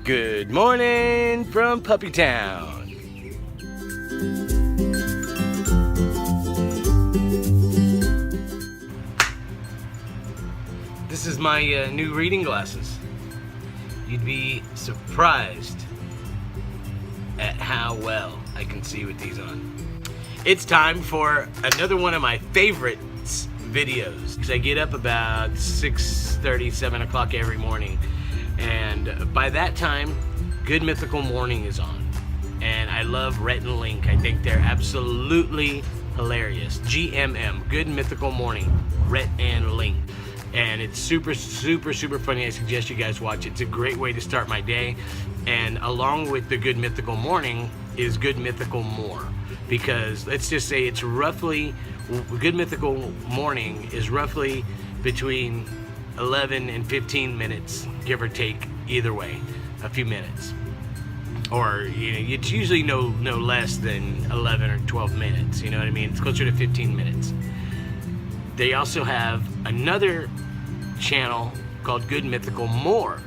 Good morning from Puppy Town. This is my new reading glasses. You'd be surprised at how well I can see with these on. It's time for another one of my favorites videos. Because I get up about 6:30, 7 o'clock every morning. And by that time, Good Mythical Morning is on. And I love Rhett and Link. I think they're absolutely hilarious. GMM, Good Mythical Morning, Rhett and Link. And it's super funny. I suggest you guys watch it. It's a great way to start my day. And along with the Good Mythical Morning is Good Mythical More. Because let's just say it's roughly, Good Mythical Morning is roughly between 11 and 15 minutes, give or take, either way, a few minutes. Or, you know, it's usually no less than 11 or 12 minutes, you know what I mean? It's closer to 15 minutes. They also have another channel called Good Mythical More,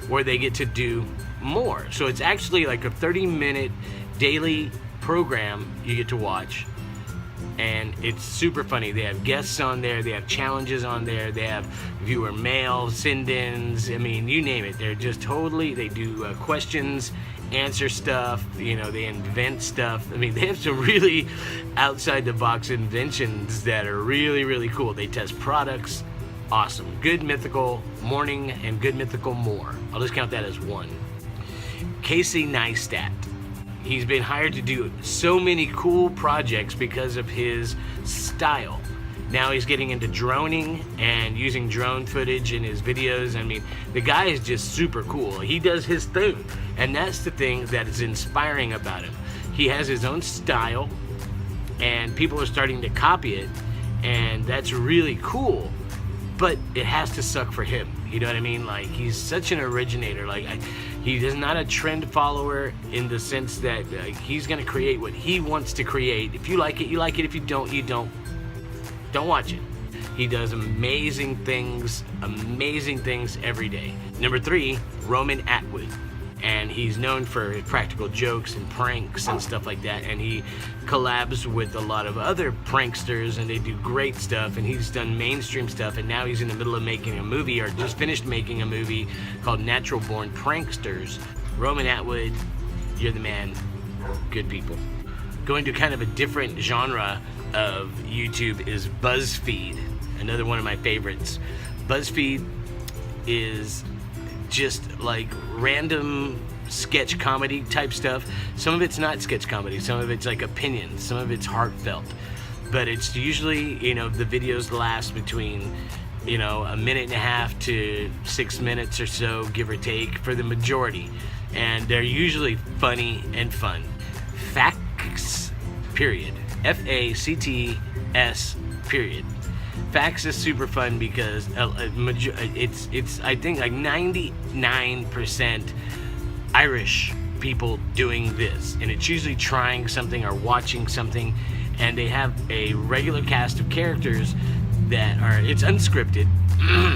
where they get to do more. So it's actually like a 30-minute daily program you get to watch. And it's super funny. They have guests on there, they have challenges on there, they have viewer mail, send-ins, I mean, you name it. They're just totally, they do questions, answer stuff, you know, they invent stuff. I mean, they have some really outside-the-box inventions that are really cool. They test products. Awesome. Good Mythical Morning and Good Mythical More. I'll just count that as one. Casey Neistat. He's been hired to do so many cool projects because of his style. Now he's getting into droning and using drone footage in his videos. I mean, the guy is just super cool. He does his thing, and that's the thing that is inspiring about him. He has his own style, and people are starting to copy it, and that's really cool. But it has to suck for him. You know what I mean? Like, he's such an originator. Like, he is not a trend follower in the sense that he's going to create what he wants to create. If you like it, you like it. If you don't, you don't. Don't watch it. He does amazing things every day. Number 3, Roman Atwood. And he's known for practical jokes and pranks and stuff like that. And he collabs with a lot of other pranksters, and they do great stuff. And he's done mainstream stuff, and now he's in the middle of making a movie, or just finished making a movie called Natural Born Pranksters. Roman Atwood, you're the man. Good people. Going to kind of a different genre of YouTube is BuzzFeed, another one of my favorites. BuzzFeed is just like random sketch comedy type stuff. Some of it's not sketch comedy, some of it's like opinions, some of it's heartfelt. But it's usually, you know, the videos last between, you know, a minute and a half to 6 minutes or so, give or take, for the majority. And they're usually funny and fun. Facts, period. F-A-C-T-S, period. Facts is super fun because it's I think like 99% Irish people doing this, and it's usually trying something or watching something, and they have a regular cast of characters that are, it's unscripted,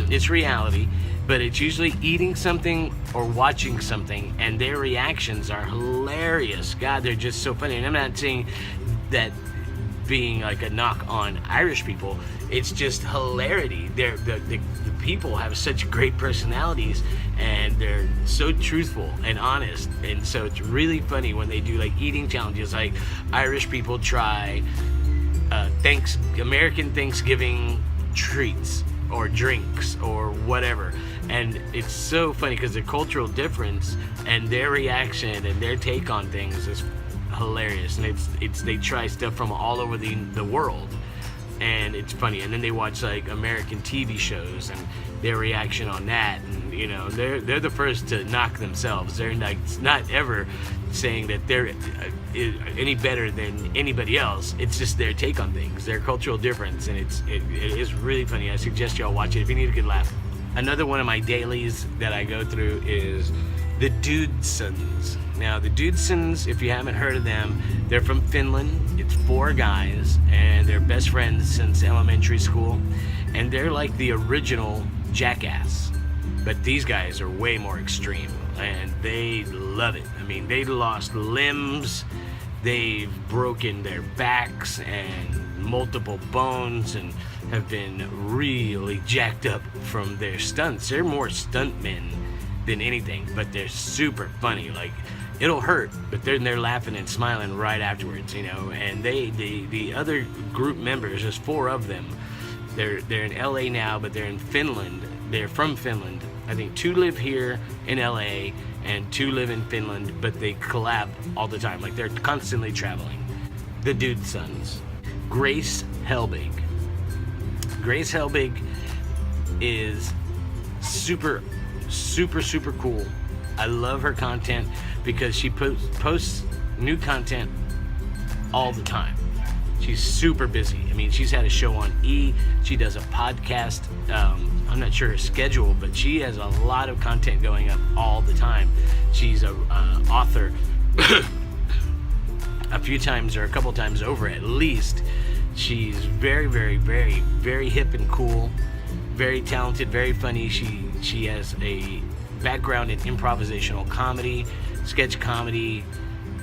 it's reality, but it's usually eating something or watching something, and their reactions are hilarious. God, they're just so funny. And I'm not saying that being like a knock on Irish people, it's just hilarity. The people have such great personalities, and they're so truthful and honest, and so it's really funny when they do like eating challenges, like Irish people try American Thanksgiving treats or drinks or whatever, and it's so funny because the cultural difference and their reaction and their take on things is hilarious. And it's they try stuff from all over the world, and it's funny. And then they watch like American TV shows and their reaction on that, and you know, they're the first to knock themselves. They're like not ever saying that they're any better than anybody else. It's just their take on things, their cultural difference, and it is really funny. I suggest y'all watch it if you need a good laugh. Another one of my dailies that I go through is the Dudesons. Now, the Dudesons, if you haven't heard of them, they're from Finland. It's 4 guys, and they're best friends since elementary school. And they're like the original Jackass. But these guys are way more extreme, and they love it. I mean, they lost limbs, they've broken their backs and multiple bones, and have been really jacked up from their stunts. They're more stuntmen than anything, but they're super funny. Like, it'll hurt, but they're laughing and smiling right afterwards, you know. And the other group members, there's 4 of them. They're in LA now, but they're in Finland. They're from Finland. I think 2 live here in LA and 2 live in Finland, but they collab all the time. Like, they're constantly traveling. The Dude Sons. Grace Helbig. Grace Helbig is super cool. I love her content because she posts new content all the time. She's super busy. I mean, she's had a show on E! She does a podcast. I'm not sure her schedule, but she has a lot of content going up all the time. She's a author a few times, or a couple times over at least. She's very hip and cool, very talented, very funny. She has a background in improvisational comedy, sketch comedy.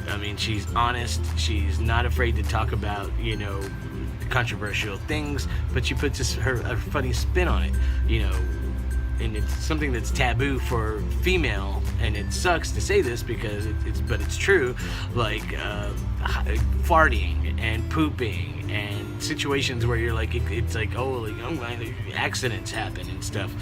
I mean, she's honest. She's not afraid to talk about, you know, controversial things, but she puts her funny spin on it, you know. And it's something that's taboo for female, and it sucks to say this because it's true. Like farting and pooping and situations where you're like, it's like, oh, like, accidents happen and stuff.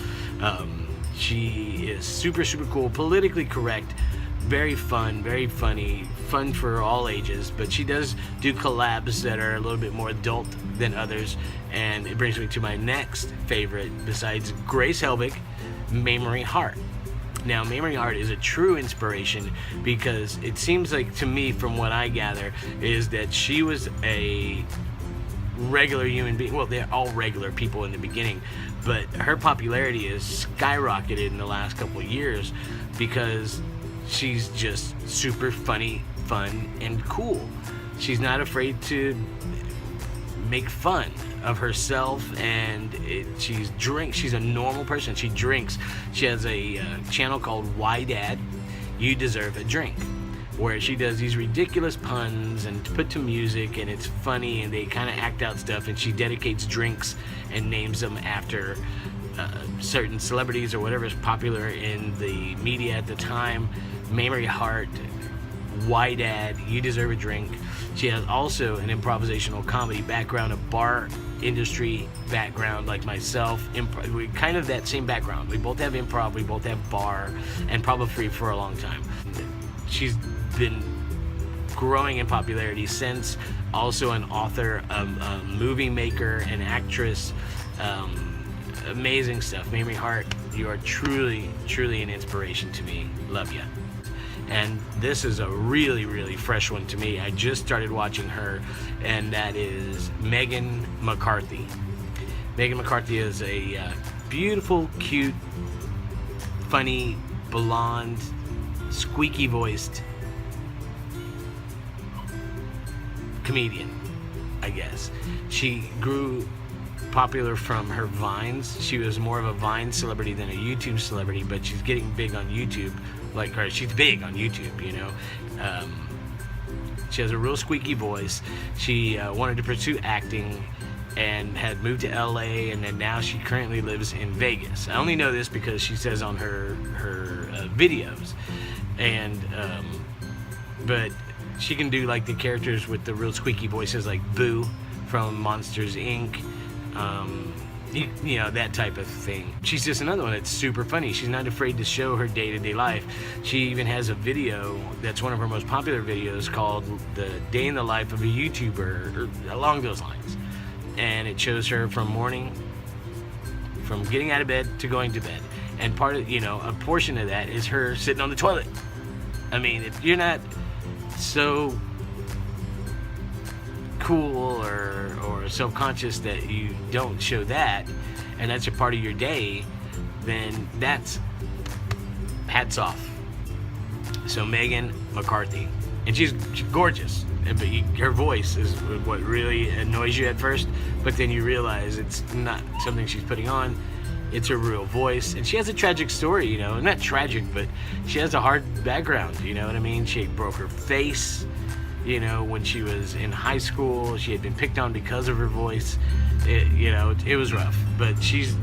She is super cool, politically correct, very fun, very funny, fun for all ages. But she does do collabs that are a little bit more adult than others, and it brings me to my next favorite besides Grace Helbig, Mamrie Hart. Now, Mamrie Hart is a true inspiration because it seems like, to me, from what I gather, is that she was a regular human being. Well, they're all regular people in the beginning, but her popularity has skyrocketed in the last couple of years because she's just super funny, fun, and cool. She's not afraid to make fun of herself, and she's a normal person. She drinks. She has a channel called Why Dad You Deserve a Drink, where she does these ridiculous puns and put to music, and it's funny, and they kind of act out stuff, and she dedicates drinks and names them after certain celebrities or whatever is popular in the media at the time. Mamrie Hart, Why Dad You Deserve a Drink. She has also an improvisational comedy background, a bar industry background like myself. We kind of that same background. We both have improv, we both have bar, and probably for a long time. She's been growing in popularity since. Also an author, a movie maker, an actress. Amazing stuff. Mamrie Hart, you are truly an inspiration to me. Love ya. And this is a really fresh one to me. I just started watching her, and that is Megan McCarthy. Megan McCarthy is a beautiful, cute, funny, blonde, squeaky voiced comedian, I guess. She grew popular from her Vines. She was more of a Vine celebrity than a YouTube celebrity, but she's getting big on YouTube. Like her, she's big on YouTube, you know. She has a real squeaky voice. She wanted to pursue acting and had moved to LA, and then now she currently lives in Vegas. I only know this because she says on her videos, and but she can do like the characters with the real squeaky voices, like Boo from Monsters Inc. You know, that type of thing. She's just another one that's super funny. She's not afraid to show her day-to-day life. She even has a video that's one of her most popular videos called The Day in the Life of a YouTuber, or along those lines. And it shows her from getting out of bed to going to bed. And part of, you know, a portion of that is her sitting on the toilet. I mean, if you're not so cool or self-conscious that you don't show that, and that's a part of your day, then that's hats off. So Megan McCarthy, and she's gorgeous, but her voice is what really annoys you at first, but then you realize it's not something she's putting on. It's her real voice, and she has a tragic story, you know, not tragic, but she has a hard background, you know what I mean? She broke her face, you know, when she was in high school. She had been picked on because of her voice. It was rough, but she's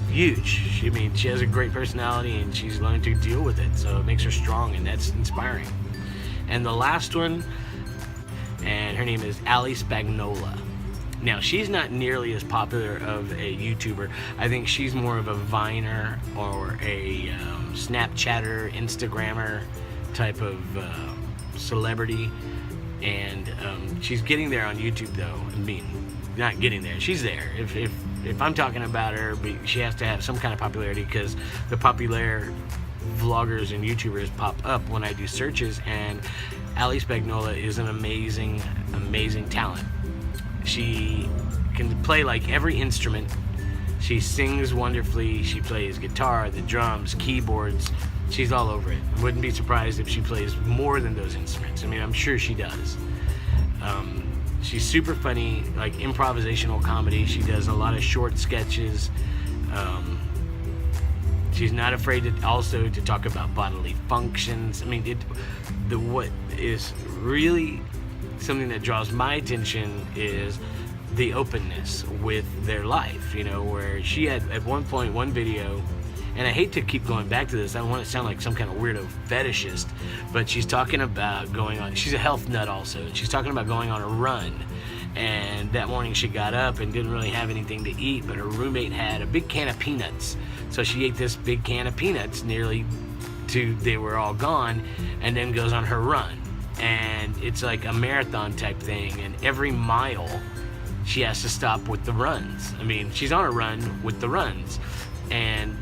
huge. She has a great personality, and she's learned to deal with it, so it makes her strong, and that's inspiring. And the last one, and her name is Ali Spagnola. Now, she's not nearly as popular of a YouTuber. I think she's more of a Viner or a Snapchatter, Instagrammer type of celebrity. And she's getting there on YouTube, though. I mean, not getting there. She's there. If I'm talking about her, she has to have some kind of popularity, because the popular vloggers and YouTubers pop up when I do searches. And Ali Spagnola is an amazing, amazing talent. She can play like every instrument. She sings wonderfully. She plays guitar, the drums, keyboards. She's all over it. Wouldn't be surprised if she plays more than those instruments. I mean, I'm sure she does. She's super funny, like improvisational comedy. She does a lot of short sketches. She's not afraid to talk about bodily functions. I mean, what is really something that draws my attention is the openness with their life, you know, where she had at one point one video, and I hate to keep going back to this, I don't want to sound like some kind of weirdo fetishist, but she's talking about she's a health nut also, and she's talking about going on a run. And that morning she got up and didn't really have anything to eat, but her roommate had a big can of peanuts, so she ate this big can of peanuts they were all gone, and then goes on her run. And it's like a marathon type thing, and every mile she has to stop with the runs. I mean, she's on a run with the runs, and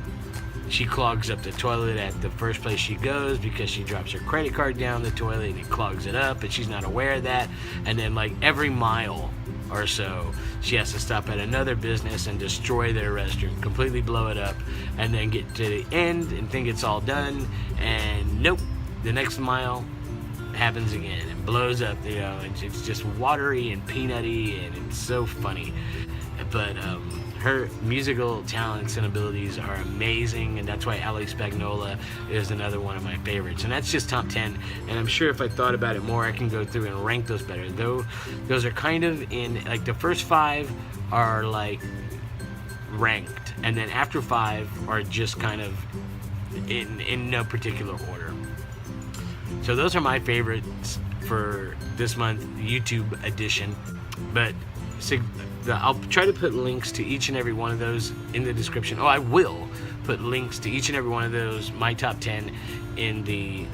she clogs up the toilet at the first place she goes because she drops her credit card down the toilet and it clogs it up, and she's not aware of that. And then like every mile or so she has to stop at another business and destroy their restroom, completely blow it up, and then get to the end and think it's all done, and nope, the next mile happens again and blows up, you know, and it's just watery and peanutty, and it's so funny. But her musical talents and abilities are amazing, and that's why Ali Spagnola is another one of my favorites. And that's just top 10, and I'm sure if I thought about it more, I can go through and rank those better. Though those are kind of in, like, the first 5 are like ranked, and then after 5 are just kind of in no particular order. So those are my favorites for this month, YouTube edition. But I'll try to put links to each and every one of those in the description. Oh, I will put links to each and every one of those, my top 10, in the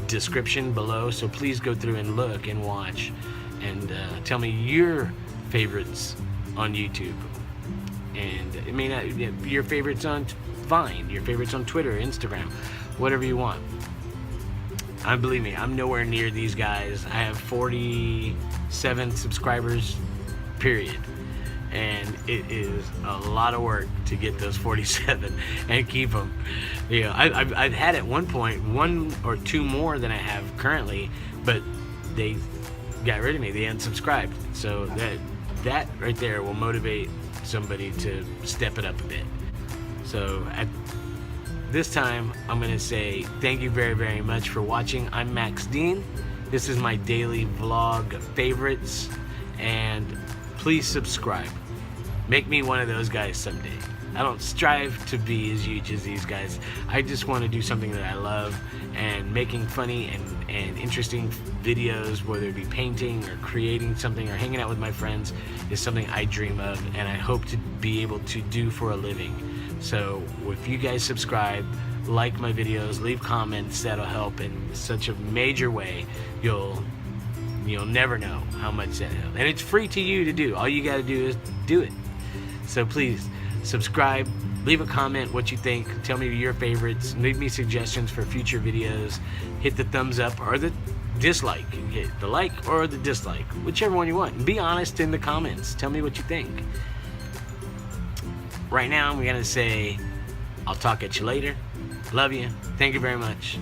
description below. So please go through and look and watch, and tell me your favorites on YouTube. And it may not, your favorites on Vine, your favorites on Twitter, Instagram, whatever you want. Believe me, I'm nowhere near these guys. I have 47 subscribers, period. And it is a lot of work to get those 47 and keep them. You know, I've had at one point 1 or 2 more than I have currently, but they got rid of me. They unsubscribed. So that right there will motivate somebody to step it up a bit. So at this time, I'm going to say thank you very, very much for watching. I'm Max Dean. This is my daily vlog favorites, and please subscribe. Make me one of those guys someday. I don't strive to be as huge as these guys. I just want to do something that I love, and making funny and interesting videos, whether it be painting or creating something or hanging out with my friends, is something I dream of and I hope to be able to do for a living. So if you guys subscribe, like my videos, leave comments, that'll help in such a major way. You'll never know how much that helps. And it's free to you to do. All you got to do is do it. So please subscribe, leave a comment what you think, tell me your favorites, leave me suggestions for future videos, hit the thumbs up or the dislike, hit the like or the dislike, whichever one you want. And be honest in the comments, tell me what you think. Right now I'm gonna say I'll talk at you later. Love you. Thank you very much.